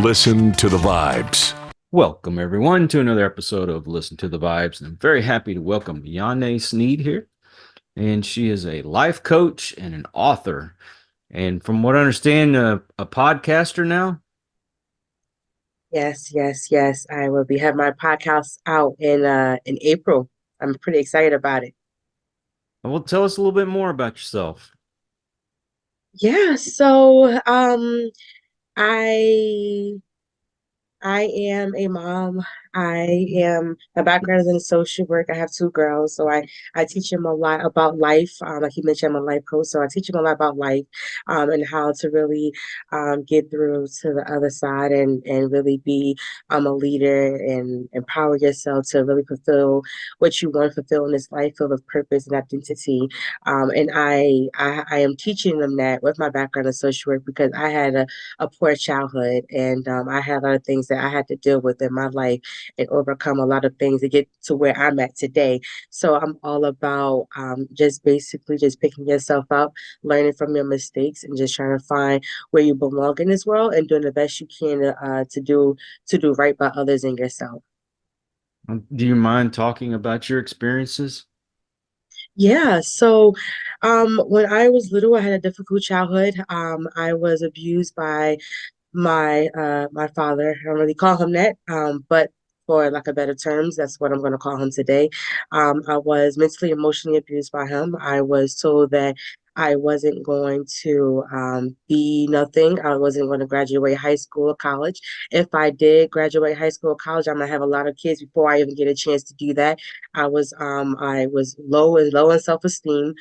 Listen to the vibes. Welcome, everyone, to another episode of Listen to the Vibes. And I'm very happy to welcome Yahne Sneed here. And she is a life coach and an author. And from what I understand, a podcaster now. Yes. I will be having my podcast out in April. I'm pretty excited about it. Well, tell us a little bit more about yourself. Yeah, so I I am a mom. My background is in social work. I have two girls, so I teach them a lot about life. Like you mentioned, I'm a life coach, so I teach them a lot about life, and how to really get through to the other side and really be a leader and empower yourself to really fulfill what you want to fulfill in this life, full of purpose and identity. And I am teaching them that with my background in social work because I had a poor childhood, and I had a lot of things that I had to deal with in my life and overcome a lot of things to get to where I'm at today. So I'm all about just basically just picking yourself up, learning from your mistakes, and just trying to find where you belong in this world and doing the best you can to do right by others and yourself. Do you mind talking about your experiences? Yeah, so when I was little, I had a difficult childhood. I was abused by my father. I don't really call him that, but for lack of better terms, that's what I'm going to call him today. I was mentally, emotionally abused by him. I was told that I wasn't going to be nothing. I wasn't going to graduate high school or college. If I did graduate high school or college, I'm gonna have a lot of kids before I even get a chance to do that. I was low in self-esteem.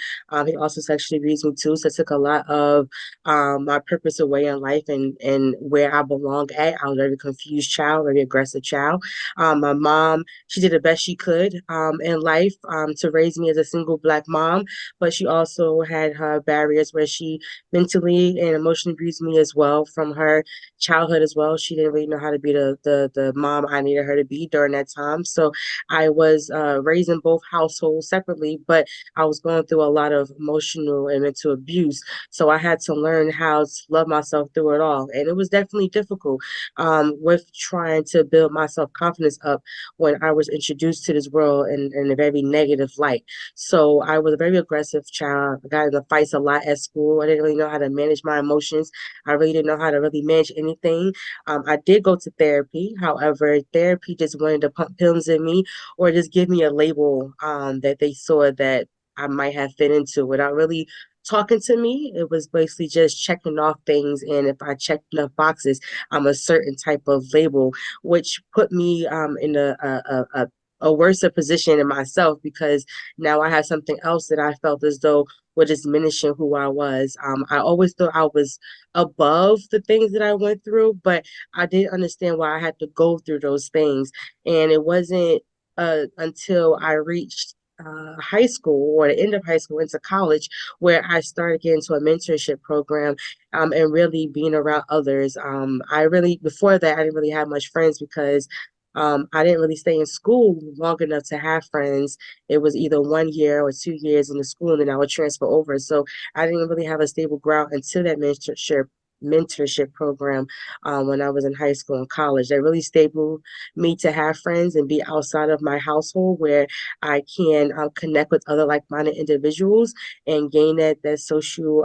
He also sexually abused me too, so it took a lot of my purpose away in life and where I belong at. I was a very confused child, very aggressive child. My mom, she did the best she could in life to raise me as a single Black mom, but she also had her barriers where she mentally and emotionally abused me as well from her childhood as well. She didn't really know how to be the mom I needed her to be during that time. So I was raised in both households separately, but I was going through a lot of emotional and mental abuse. So I had to learn how to love myself through it all. And it was definitely difficult with trying to build my self confidence up when I was introduced to this world in a very negative light. So I was a very aggressive child. I got into fights a lot at school. I didn't really know how to manage my emotions. I really didn't know how to really manage anything. I did go to therapy. However, therapy just wanted to pump pills in me or just give me a label that they saw that I might have fit into without really talking to me. It was basically just checking off things. And if I checked enough boxes, I'm a certain type of label, which put me in a worse position in myself because now I have something else that I felt as though was diminishing who I was. I always thought I was above the things that I went through, but I didn't understand why I had to go through those things. And it wasn't until I reached high school or the end of high school into college where I started getting into a mentorship program and really being around others. Before that, I didn't really have much friends because I didn't really stay in school long enough to have friends. It was either 1 year or 2 years in the school, and then I would transfer over. So I didn't really have a stable ground until that mentorship program when I was in high school and college. That really stable me to have friends and be outside of my household where I can connect with other like-minded individuals and gain the social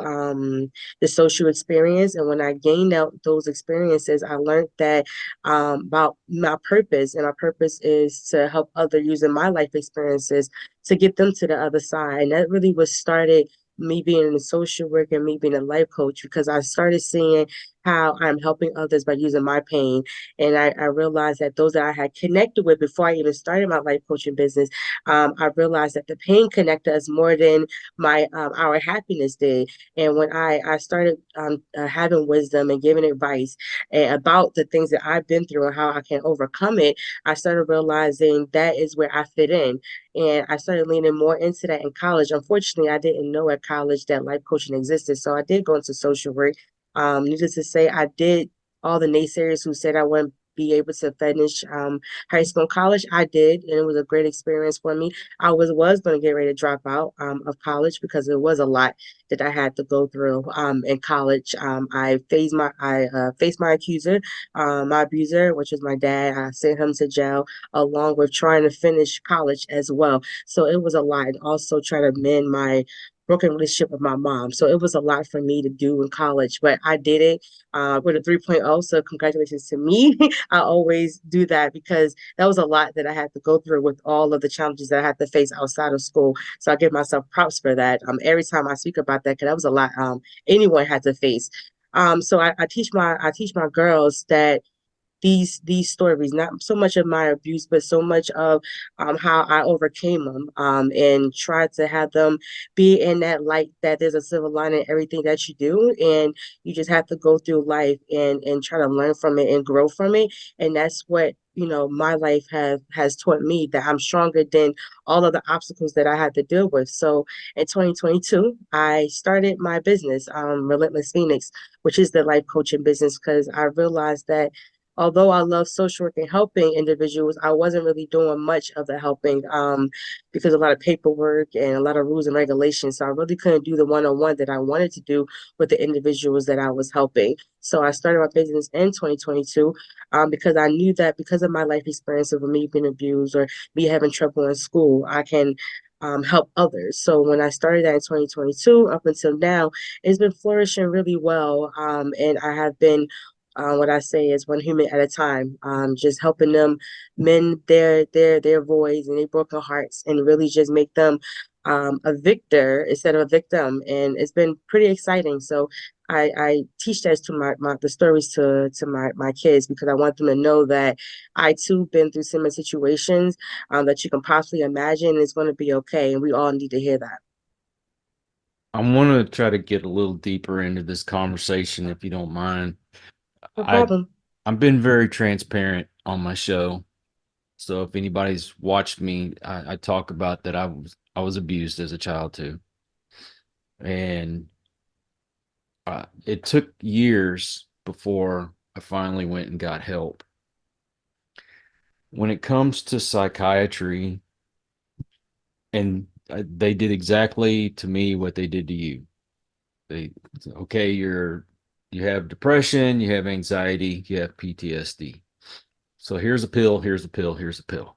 experience. And when I gained out those experiences, I learned that about my purpose, and my purpose is to help others using my life experiences to get them to the other side. And that really was started me being in social work and me being a life coach because I started seeing how I'm helping others by using my pain. And I realized that those that I had connected with before I even started my life coaching business, I realized that the pain connected us more than my our happiness did. And when I started having wisdom and giving advice about the things that I've been through and how I can overcome it, I started realizing that is where I fit in. And I started leaning more into that in college. Unfortunately, I didn't know at college that life coaching existed. So I did go into social work. Needless to say, I did all the naysayers who said I wouldn't be able to finish high school and college. I did, and it was a great experience for me. I was going to get ready to drop out of college because it was a lot that I had to go through in college. I faced my accuser, my abuser, which was my dad. I sent him to jail along with trying to finish college as well. So it was a lot, and also trying to mend my broken relationship with my mom. So it was a lot for me to do in college, but I did it with a 3.0. So congratulations to me. I always do that because that was a lot that I had to go through with all of the challenges that I had to face outside of school. So I give myself props for that. Every time I speak about that, because that was a lot anyone had to face. So I teach my girls that these stories, not so much of my abuse, but so much of how I overcame them, and tried to have them be in that light that there's a silver lining in everything that you do, and you just have to go through life and try to learn from it and grow from it, and that's what my life has taught me, that I'm stronger than all of the obstacles that I had to deal with. So in 2022, I started my business, Relentless Phoenix, which is the life coaching business, because I realized that although I love social work and helping individuals, I wasn't really doing much of the helping because a lot of paperwork and a lot of rules and regulations. So I really couldn't do the one-on-one that I wanted to do with the individuals that I was helping. So I started my business in 2022 because I knew that because of my life experience of me being abused or me having trouble in school, I can help others. So when I started that in 2022 up until now, it's been flourishing really well. And I have been what I say is one human at a time, just helping them mend their voids and their broken hearts, and really just make them a victor instead of a victim. And it's been pretty exciting. So I teach that to the stories to my kids, because I want them to know that I too been through similar situations that you can possibly imagine, and it's going to be okay. And we all need to hear that. I want to try to get a little deeper into this conversation, if you don't mind. No I problem. I've been very transparent on my show. So if anybody's watched me, I talk about that I was abused as a child too. And it took years before I finally went and got help. When it comes to psychiatry, and they did exactly to me what they did to you. They okay, you have depression, you have anxiety, you have PTSD. So here's a pill, here's a pill, here's a pill.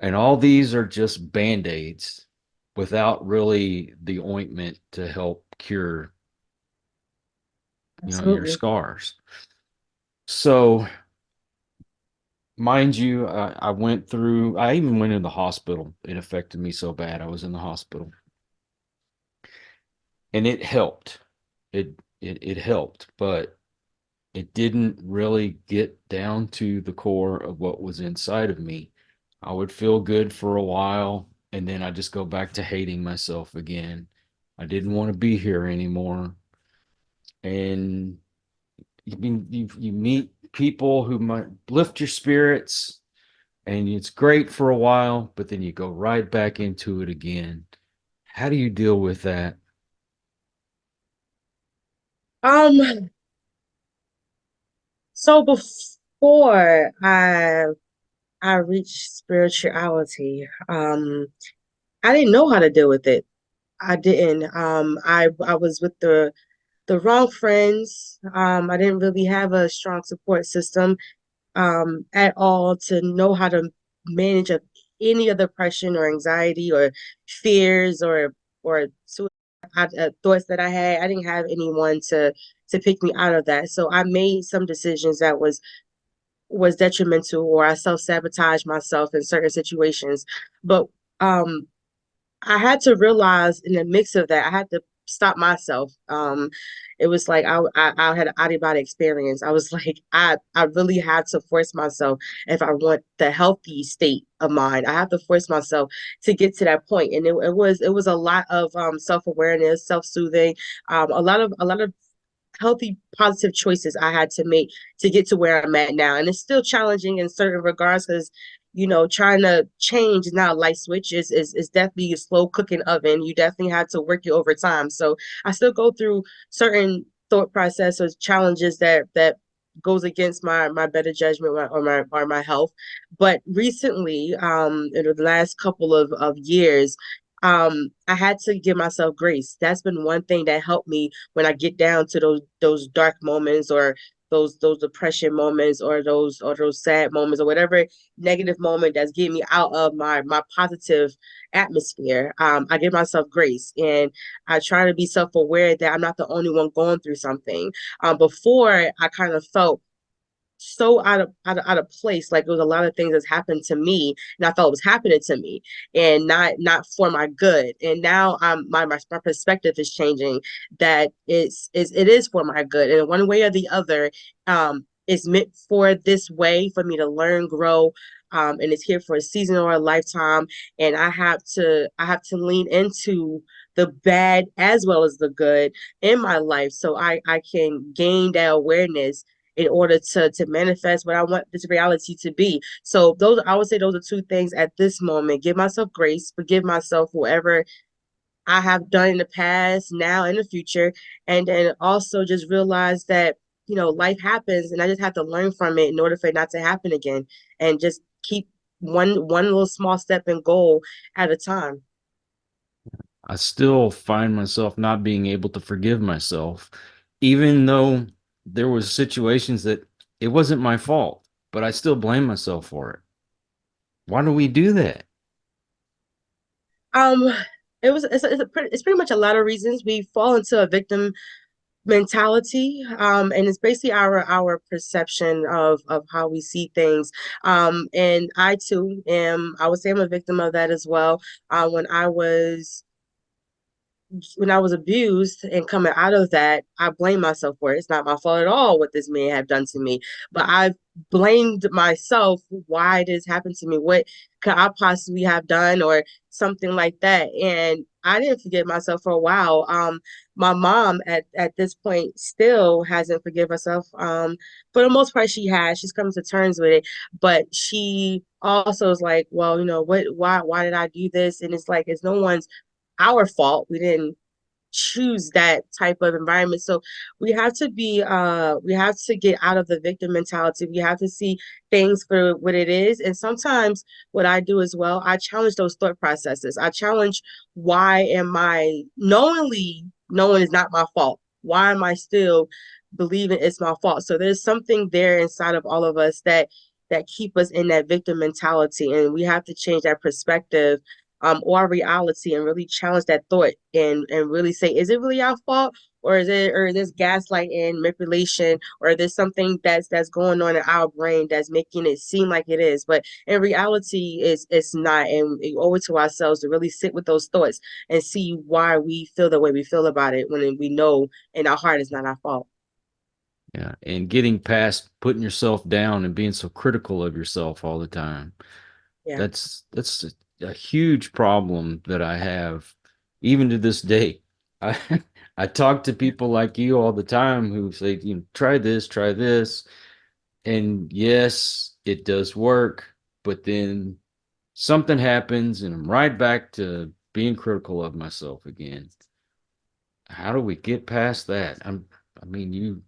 And all these are just band-aids without really the ointment to help cure, your Absolutely. scars. So, mind you, I even went in the hospital. It affected me so bad. I was in the hospital, and it helped. It helped, but it didn't really get down to the core of what was inside of me. I would feel good for a while, and then I just go back to hating myself again. I didn't want to be here anymore. And you meet people who might lift your spirits, and it's great for a while, but then you go right back into it again. How do you deal with that? Um, so before I reached spirituality, I didn't know how to deal with it. I didn't. I was with the wrong friends. I didn't really have a strong support system at all to know how to manage any of the depression or anxiety or fears or suicide thoughts that I had. I didn't have anyone to pick me out of that. So I made some decisions that was detrimental, or I self-sabotage myself in certain situations. But um I had to realize in the mix of that, I had to stop myself. It was like I had an out of body experience. I was like, I really had to force myself if I want the healthy state of mind. I have to force myself to get to that point. And it was a lot of self-awareness, self-soothing, a lot of healthy, positive choices I had to make to get to where I'm at now. And it's still challenging in certain regards because, trying to change is not a light switch. Is definitely a slow cooking oven. You definitely have to work it over time. So I still go through certain thought process or challenges that goes against my better judgment or my health. But recently, in the last couple of years, I had to give myself grace. That's been one thing that helped me when I get down to those dark moments, or those depression moments, or those sad moments, or whatever negative moment that's getting me out of my positive atmosphere. I give myself grace, and I try to be self-aware that I'm not the only one going through something. Before, I kind of felt so out of place, like there was a lot of things that's happened to me, and I felt it was happening to me, and not for my good. And now my perspective is changing, that it is for my good, and one way or the other, it's meant for this way for me to learn, grow, and it's here for a season or a lifetime. And I have to lean into the bad as well as the good in my life, so I can gain that awareness in order to manifest what I want this reality to be. So those, I would say, those are two things at this moment. Give myself grace, forgive myself for whatever I have done in the past, now, in the future, and then also just realize that, life happens, and I just have to learn from it in order for it not to happen again, and just keep one little small step and goal at a time. I still find myself not being able to forgive myself, even though there was situations that it wasn't my fault, but I still blame myself for it. Why do we do that? Um, it's pretty much a lot of reasons we fall into a victim mentality, and it's basically our perception of how we see things. And I too am, I would say, I'm a victim of that as well. When I was abused and coming out of that, I blame myself for it. It's not my fault at all what this man have done to me, but I've blamed myself. Why this happened to me? What could I possibly have done, or something like that? And I didn't forgive myself for a while. My mom at this point still hasn't forgiven herself. For the most part, she has. She's coming to terms with it, but she also is like, well, what? Why did I do this? And it's like it's no one's our fault. We didn't choose that type of environment. So we have to get out of the victim mentality. We have to see things for what it is. And sometimes what I do as well, I challenge those thought processes. I challenge, why am I knowingly knowing it's not my fault? Why am I still believing it's my fault? So there's something there inside of all of us that keep us in that victim mentality, and we have to change that perspective, or reality, and really challenge that thought, and really say, is it really our fault, or is this gaslighting, manipulation, or is there something that's going on in our brain that's making it seem like it is, but in reality it's not. And we owe it to ourselves to really sit with those thoughts and see why we feel the way we feel about it, when we know in our heart it's not our fault. Yeah, and getting past putting yourself down and being so critical of yourself all the time. Yeah. That's a huge problem that I have even to this day. I I talk to people like you all the time who say, try this. And yes, it does work, but then something happens and I'm right back to being critical of myself again. How do we get past that? I mean, you've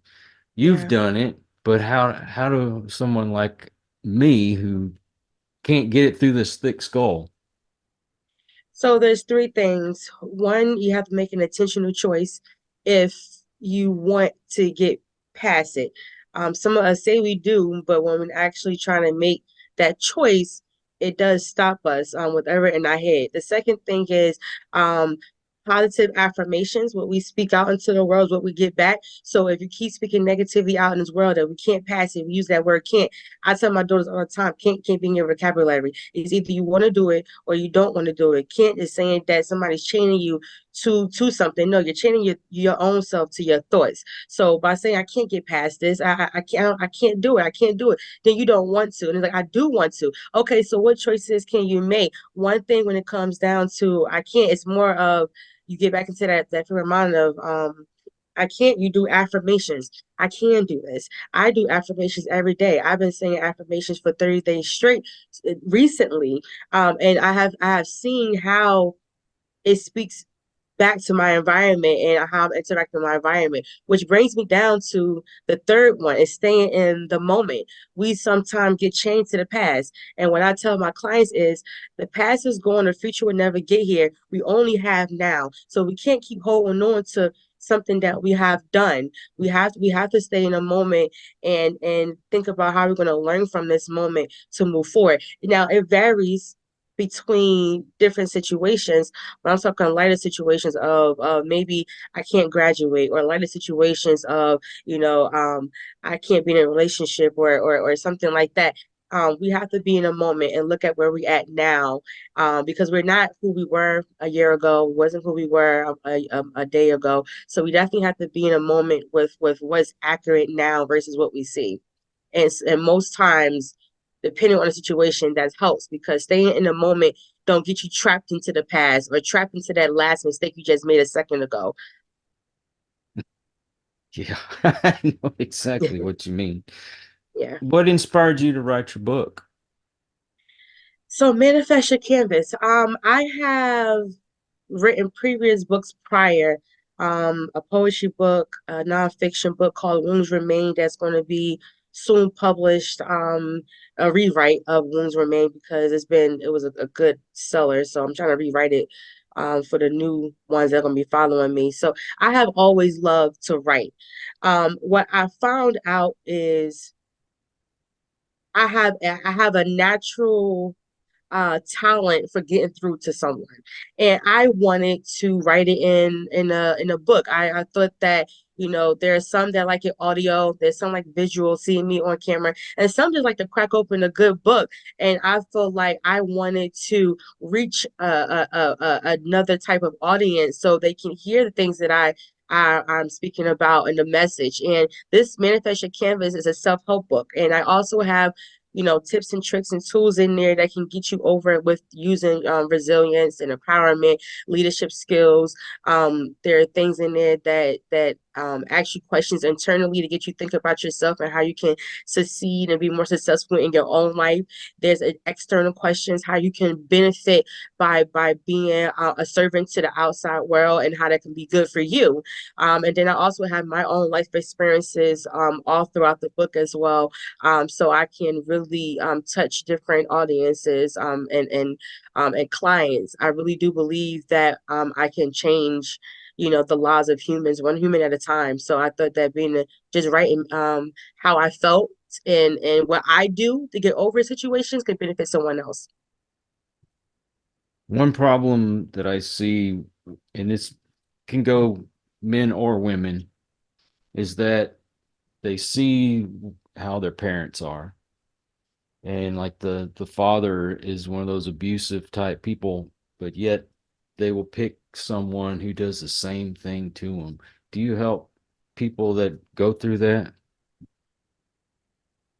Yeah. done it, but how do someone like me who can't get it through this thick skull? So there's three things. One, you have to make an intentional choice if you want to get past it. Some of us say we do, but when we're actually trying to make that choice, it does stop us, with ever in our head. The second thing is, positive affirmations. What we speak out into the world is what we get back. So if you keep speaking negativity out in this world that we can't pass it, we use that word can't. I tell my daughters all the time, can't be in your vocabulary. It's either you want to do it or you don't want to do it. Can't is saying that somebody's chaining you to something. No, you're chaining your own self to your thoughts. So by saying I can't get past this, I can't do it. I can't do it. Then you don't want to. And it's like, I do want to. Okay, so what choices can you make? One thing when it comes down to I can't, it's more of, you get back into that frame of mind of, I can't, you do affirmations. I can do this. I do affirmations every day. I've been saying affirmations for 30 days straight, recently. And I have seen how it speaks back to my environment and how I'm interacting with my environment, which brings me down to the third one is staying in the moment. We sometimes get chained to the past. And what I tell my clients is the past is gone, the future will never get here. We only have now. So we can't keep holding on to something that we have done. We have to stay in a moment and think about how we're going to learn from this moment to move forward. Now it varies between different situations, but I'm talking lighter situations of maybe I can't graduate, or lighter situations of I can't be in a relationship, or something like that. We have to be in a moment and look at where we're at now, because we're not who we were a year ago, wasn't who we were a day ago. So we definitely have to be in a moment with what's accurate now versus what we see. And most times, depending on the situation, that helps, because staying in the moment don't get you trapped into the past or trapped into that last mistake you just made a second ago. Yeah, I know exactly what you mean. Yeah. What inspired you to write your book? So manifest your canvas. I have written previous books prior, a poetry book, a nonfiction book called Wounds Remain that's going to be soon published, a rewrite of Wounds Remain because it was a good seller. So I'm trying to rewrite it for the new ones that are going to be following me. So I have always loved to write. What I found out is I have a natural talent for getting through to someone, and I wanted to write it in a book. I thought that there are some that like it audio, there's some like visual, seeing me on camera, and some just like to crack open a good book. And I felt like I wanted to reach another type of audience so they can hear the things that I'm speaking about in the message. And this Manifest Your Canvas is a self-help book, and I also have tips and tricks and tools in there that can get you over with using resilience and empowerment, leadership skills. There are things in there that ask you questions internally to get you think about yourself and how you can succeed and be more successful in your own life. There's external questions, how you can benefit by being a servant to the outside world and how that can be good for you. And then I also have my own life experiences all throughout the book as well, so I can really touch different audiences and clients. I really do believe that I can change, the lives of humans, one human at a time. So I thought that just writing how I felt and what I do to get over situations could benefit someone else. One problem that I see, and this can go men or women, is that they see how their parents are. And like the father is one of those abusive type people, but yet they will pick someone who does the same thing to them. Do you help people that go through that?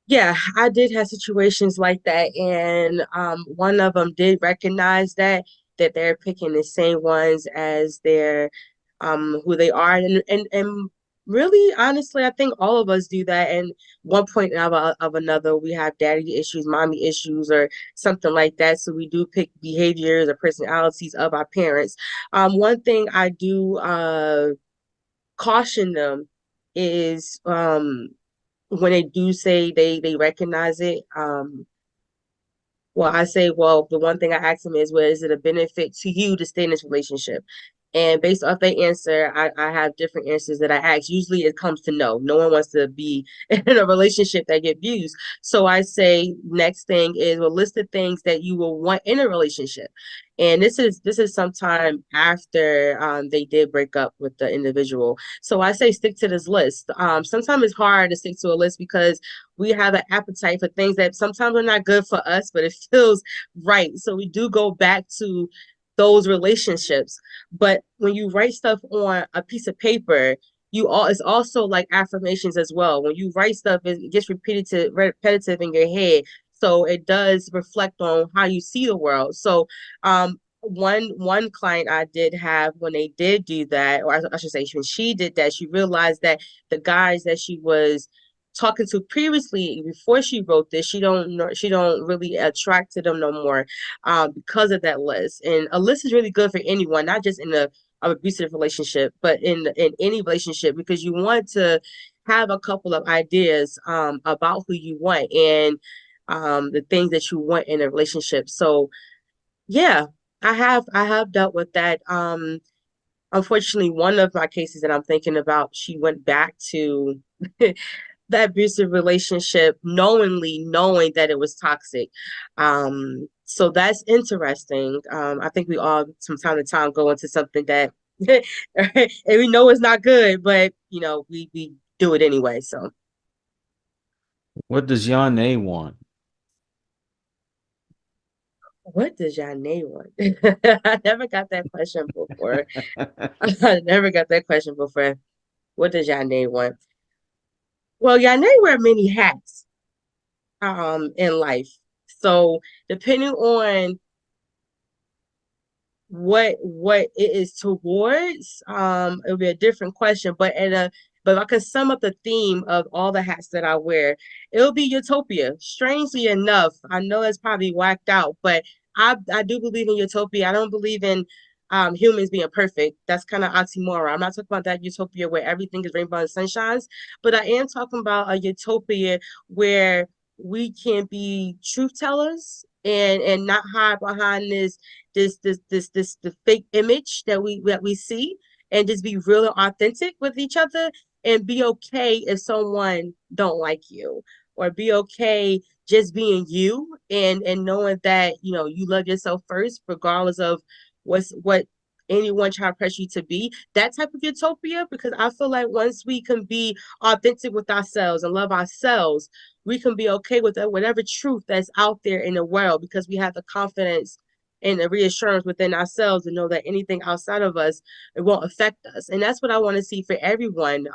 Yeah, I did have situations like that, and one of them did recognize that they're picking the same ones as their who they are, and really honestly, I think all of us do that. And one point of another, we have daddy issues, mommy issues, or something like that. So we do pick behaviors or personalities of our parents. One thing I do caution them is when they do say they recognize it. Well, I say, well, the one thing I ask them is, well, is it a benefit to you to stay in this relationship? And based off their answer, I have different answers that I ask. Usually it comes to no. No one wants to be in a relationship that get abused. So I say, next thing is, well, list the things that you will want in a relationship. And this is sometime after they did break up with the individual. So I say stick to this list. Sometimes it's hard to stick to a list because we have an appetite for things that sometimes are not good for us, but it feels right. So we do go back to those relationships. But when you write stuff on a piece of paper, it's also like affirmations as well. When you write stuff, it gets repetitive in your head. So it does reflect on how you see the world. So one client I did have, when they did do that, or I should say when she did that, she realized that the guys that she was talking to previously before she wrote this, she don't really attract to them no more because of that list. And a list is really good for anyone, not just in a abusive relationship, but in any relationship, because you want to have a couple of ideas about who you want and the things that you want in a relationship. So yeah, I have dealt with that. Unfortunately, one of my cases that I'm thinking about, she went back to that abusive relationship knowing that it was toxic. So that's interesting. I think we all from time to time go into something that and we know it's not good, but we do it anyway. So What does Yahne want? what does Yahne want? I never got that question before. I never got that question before. What does Yahne want? Well, Yahne wear many hats in life. So depending on what it is towards, it'll be a different question. But if I could sum up the theme of all the hats that I wear, it'll be utopia. Strangely enough, I know it's probably whacked out, but I do believe in utopia. I don't believe in humans being perfect. That's kind of oxymoron. I'm not talking about that utopia where everything is rainbow and sunshines, but I am talking about a utopia where we can be truth tellers and not hide behind this the fake image that we see, and just be real and authentic with each other, and be okay if someone don't like you, or be okay just being you, and knowing that you love yourself first regardless of what anyone try to press you to be. That type of utopia, because I feel like once we can be authentic with ourselves and love ourselves, we can be okay with whatever truth that's out there in the world, because we have the confidence and the reassurance within ourselves to know that anything outside of us, it won't affect us. And that's what I want to see for everyone,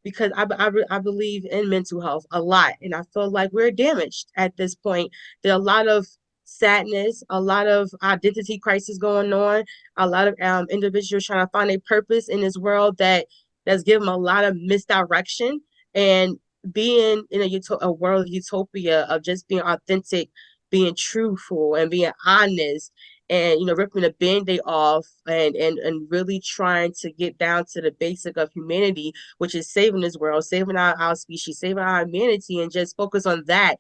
because I believe in mental health a lot, and I feel like we're damaged at this point. There are a lot of sadness, a lot of identity crisis going on, a lot of individuals trying to find a purpose in this world that's given them a lot of misdirection. And being in a world of utopia, of just being authentic, being truthful, and being honest, and ripping the band-aid off, and really trying to get down to the basic of humanity, which is saving this world, saving our species, saving our humanity, and just focus on that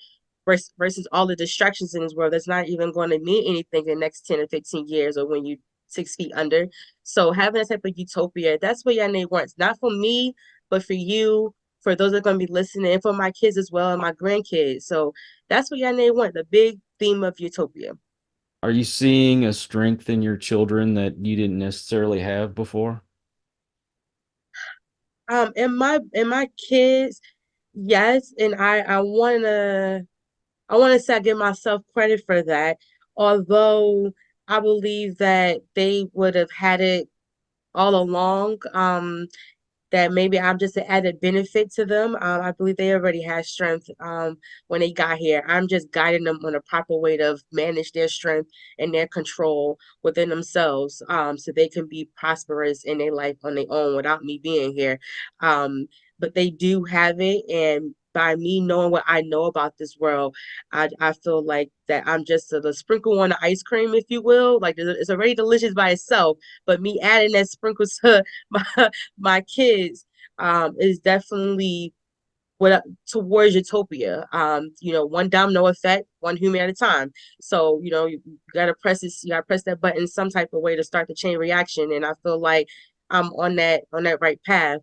versus all the distractions in this world that's not even going to mean anything in the next 10 or 15 years, or when you 6 feet under. So having that type of utopia, that's what Yahne wants, not for me, but for you, for those that are going to be listening, and for my kids as well, and my grandkids. So that's what Yahne want, the big theme of utopia. Are you seeing a strength in your children that you didn't necessarily have before? And my kids, yes, and I wanna say I give myself credit for that, although I believe that they would have had it all along. That maybe I'm just an added benefit to them. I believe they already had strength when they got here. I'm just guiding them on a proper way to manage their strength and their control within themselves, so they can be prosperous in their life on their own without me being here. But they do have it, and by me knowing what I know about this world, I feel like that I'm just a sprinkle on the ice cream, if you will. Like it's already delicious by itself, but me adding that sprinkle to my my kids is definitely what towards utopia. One domino effect, one human at a time. So you gotta press this, you gotta press that button some type of way to start the chain reaction. And I feel like I'm on that right path,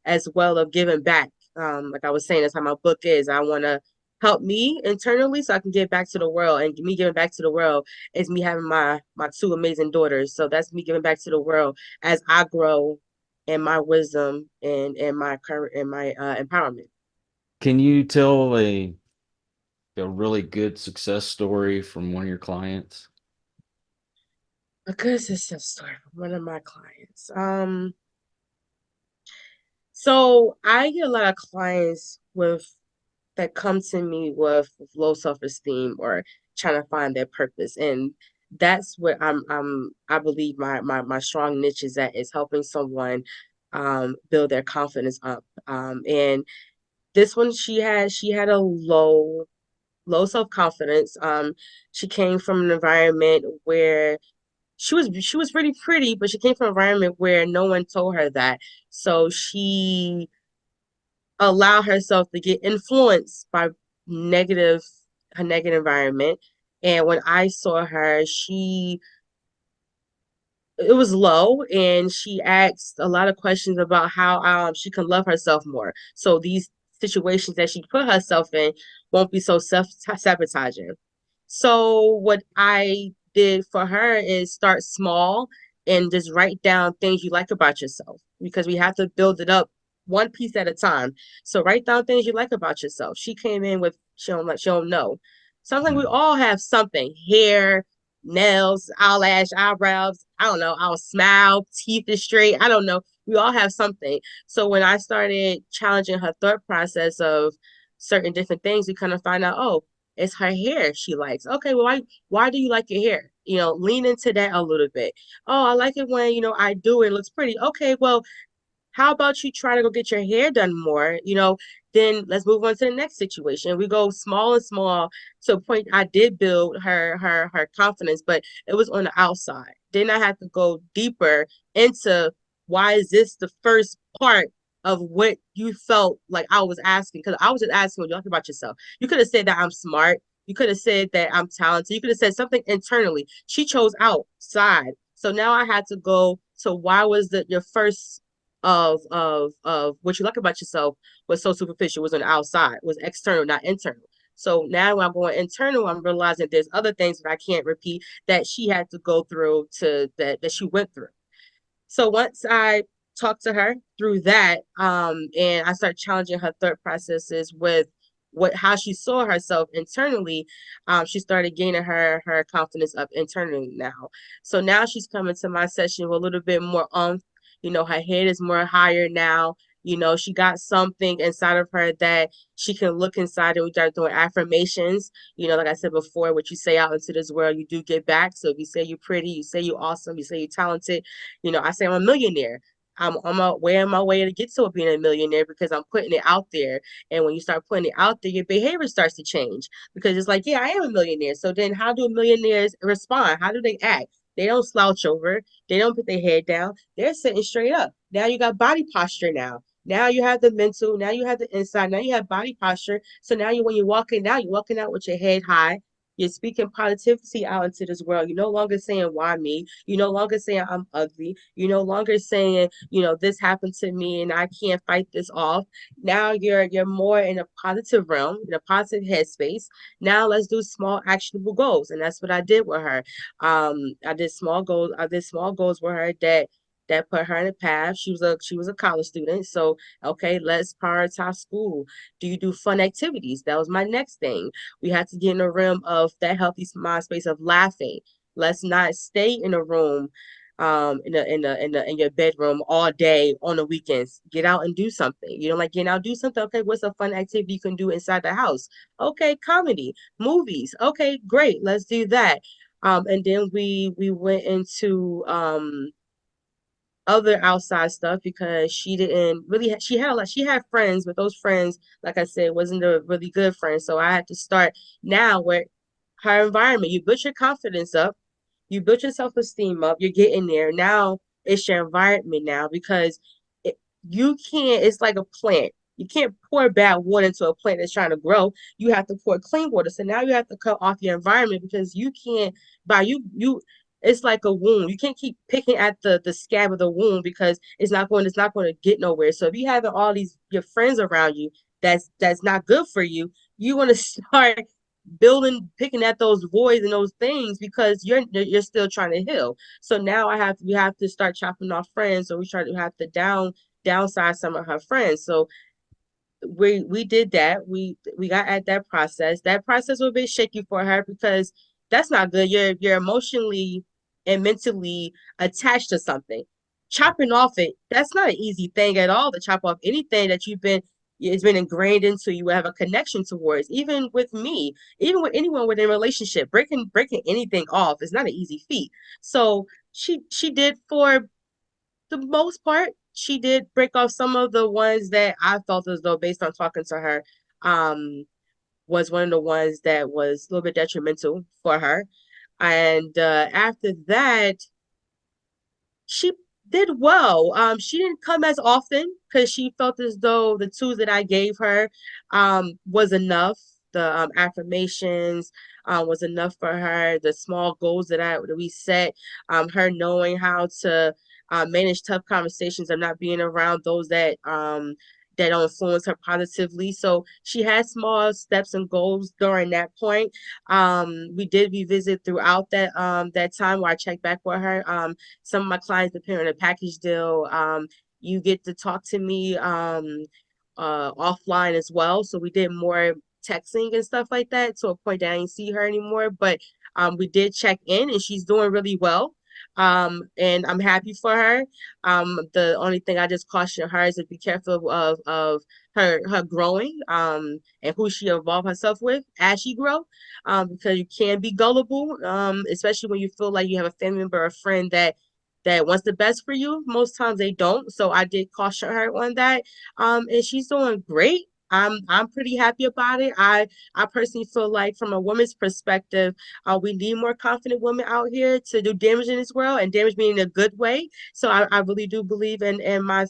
as well of giving back. Like I was saying, that's how my book is. I want to help me internally so I can give back to the world, and me giving back to the world is me having my two amazing daughters. So that's me giving back to the world as I grow in my wisdom and my current and my empowerment. Can you tell a really good success story from one of your clients? A good success story from one of my clients. So I get a lot of clients with that come to me with low self-esteem or trying to find their purpose. And that's what I believe my strong niche is at, is helping someone build their confidence up. And this one, she had a low self-confidence. She came from an environment where she was really pretty, but she came from an environment where no one told her that. So she allowed herself to get influenced by negative her negative environment. And when I saw her, she it was low, and she asked a lot of questions about how she can love herself more. So these situations that she put herself in won't be so self-sabotaging. So what I did for her is start small and just write down things you like about yourself, because we have to build it up one piece at a time. So write down things you like about yourself. She came in with she don't know. Something we all have something: hair, nails, eyebrows. I don't know. Our smile, teeth is straight. I don't know. We all have something. So when I started challenging her thought process of certain different things, we kind of find out, oh, it's her hair she likes. Okay, well, why do you like your hair? Lean into that a little bit. Oh, I like it when, I do it. It looks pretty. Okay, well, how about you try to go get your hair done more? Then let's move on to the next situation. We go small and small to a point. I did build her confidence, but it was on the outside. Then I had to go deeper into why is this the first part of what you felt like I was asking? Because I was just asking what you like about yourself. You could have said that I'm smart. You could have said that I'm talented. You could have said something internally. She chose outside. So now I had to go to why was your first of what you like about yourself was so superficial, was on the outside, was external, not internal. So now when I'm going internal, I'm realizing there's other things that I can't repeat that she had to go through to that she went through. So once I talked to her through that, and I started challenging her thought processes with how she saw herself internally, she started gaining her confidence up internally now. So now she's coming to my session with a little bit more her head is more higher now. She got something inside of her that she can look inside, and we start doing affirmations. Like I said before, what you say out into this world, you do get back. So if you say you're pretty, you say you're awesome, you say you're talented, I say I'm a millionaire. I'm way on my way to get to being a millionaire because I'm putting it out there. And when you start putting it out there, your behavior starts to change because it's like, yeah, I am a millionaire. So then how do millionaires respond? How do they act? They don't slouch over. They don't put their head down. They're sitting straight up. Now you got body posture now. Now you have the mental, now you have the inside, now you have body posture. So now when you're walking out with your head high. You're speaking positivity out into this world. You're no longer saying, why me? You're no longer saying, I'm ugly. You're no longer saying, this happened to me and I can't fight this off. Now you're more in a positive realm, in a positive headspace. Now let's do small actionable goals. And that's what I did with her. I did small goals. I did small goals with her that put her in a path. She was a college student. So okay, let's prioritize school. Do you do fun activities? That was my next thing. We had to get in the realm of that healthy mind space of laughing. Let's not stay in a room in your bedroom all day on the weekends. Get out and do something. You don't like getting out, do something. Okay, what's a fun activity you can do inside the house? Okay, comedy, movies. Okay, great. Let's do that. And then we went into other outside stuff because she didn't really she had a lot she had friends, but those friends, like I said, wasn't a really good friends. So I had to start now where her environment. You build your confidence up, you build your self-esteem up, you're getting there. Now it's your environment now because you can't, it's like a plant. You can't pour bad water into a plant that's trying to grow. You have to pour clean water. So now you have to cut off your environment because you can't by you it's like a wound. You can't keep picking at the scab of the wound because it's not going to get nowhere. So if you have all these your friends around you that's not good for you, you want to start picking at those voids and those things because you're still trying to heal. So now we have to start chopping off friends, or we try to have to downsize some of her friends. So we did that. We got at that process. That process was a bit shaky for her because that's not good. You're emotionally and mentally attached to something. Chopping off that's not an easy thing at all to chop off anything that it's been ingrained into you have a connection towards. Even with me, even with anyone within a relationship, breaking anything off is not an easy feat. So she did for the most part, she did break off some of the ones that I felt as though, based on talking to her, um, was one of the ones that was a little bit detrimental for her. And after that, she did well. She didn't come as often because she felt as though the tools that I gave her was enough. The affirmations was enough for her. The small goals that we set, her knowing how to manage tough conversations of not being around those that don't influence her positively. So she had small steps and goals during that point. We did revisit throughout that time where I checked back with her. Some of my clients, depending on the package deal, you get to talk to me offline as well. So we did more texting and stuff like that to a point that I didn't see her anymore. But we did check in and she's doing really well. And I'm happy for her. The only thing I just caution her is to be careful of her growing and who she involve herself with as she grow, because you can be gullible, especially when you feel like you have a family member or a friend that wants the best for you. Most times they don't. So I did caution her on that. And she's doing great. I'm pretty happy about it. I personally feel like from a woman's perspective, we need more confident women out here to do damage in this world, and damage being in a good way. So I really do believe in my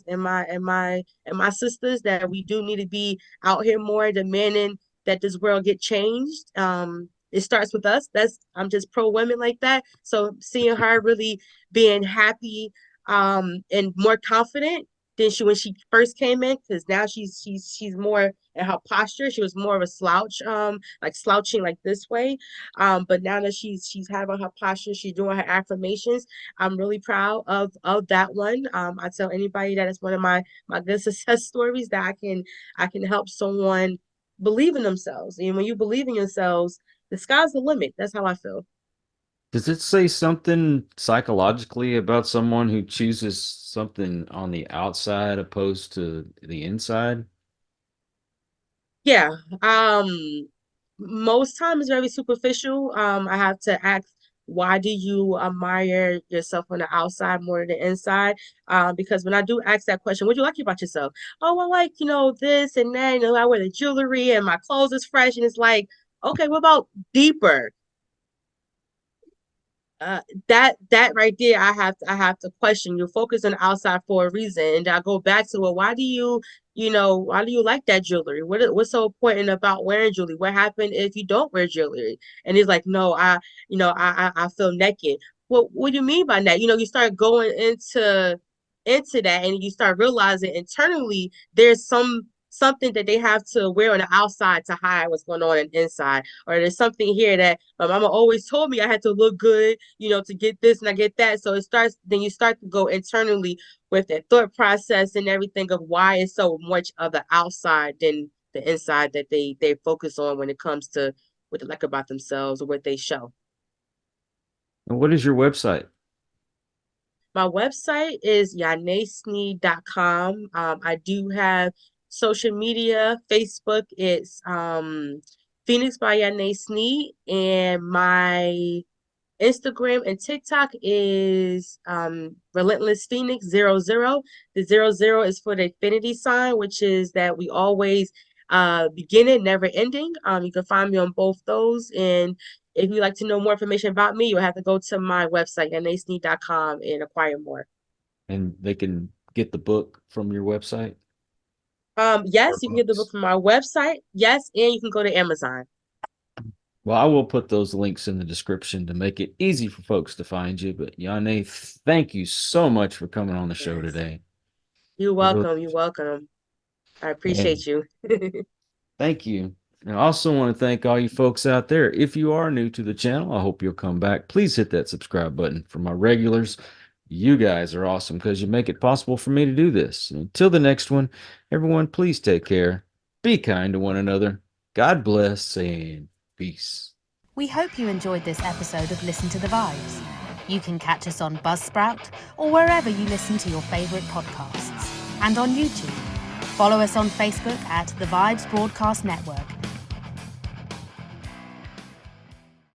sisters that we do need to be out here more demanding that this world get changed. It starts with us. I'm just pro women like that. So seeing her really being happy and more confident than she when she first came in, because now she's more in her posture. She was more of a slouch, like slouching like this way. But now that she's having her posture, she's doing her affirmations. I'm really proud of that one. I tell anybody that it's one of my good success stories that I can help someone believe in themselves. And when you believe in yourselves, the sky's the limit. That's how I feel. Does it say something psychologically about someone who chooses something on the outside opposed to the inside? Yeah. Most times very superficial. I have to ask, why do you admire yourself on the outside more than the inside? Because when I do ask that question, what do you like about yourself? Oh, I like, this and that. I wear the jewelry and my clothes is fresh. And it's like, okay, what about deeper? uh that right there, I have to question. You focus on the outside for a reason, and I go back to, well, why do you like that jewelry? What's so important about wearing jewelry? What happened if you don't wear jewelry? And he's like, no, I feel naked. What do you mean by that? You start going into that, and you start realizing internally there's something that they have to wear on the outside to hide what's going on inside. Or there's something here that my mama always told me I had to look good, to get this and I get that. So then you start to go internally with that thought process and everything of why it's so much of the outside than the inside that they focus on when it comes to what they like about themselves or what they show. And what is your website? My website is yahnesneed.com. I do have social media. Facebook, it's Phoenix by Yahne Sneed, and my Instagram and TikTok is Relentless Phoenix 00. The 00 is for the infinity sign, which is that we always beginning, never ending. You can find me on both those. And if you'd like to know more information about me, you'll have to go to my website, yanasneed.com, and acquire more. And they can get the book from your website Yes, or you can get the book books. from our website. Yes, and you can go to Amazon. Well, I will put those links in the description to make it easy for folks to find you. But Yahne, thank you so much for coming on the show Yes. today. You're I really welcome. You're welcome. I and appreciate you. thank you. And I also want to thank all you folks out there. If you are new to the channel, I hope you'll come back. Please hit that subscribe button. For my regulars, you guys are awesome because you make it possible for me to do this. And until the next one, everyone, please take care. Be kind to one another. God bless and peace. We hope you enjoyed this episode of Listen to the Vibes. You can catch us on Buzzsprout or wherever you listen to your favourite podcasts. And on YouTube. Follow us on Facebook at The Vibes Broadcast Network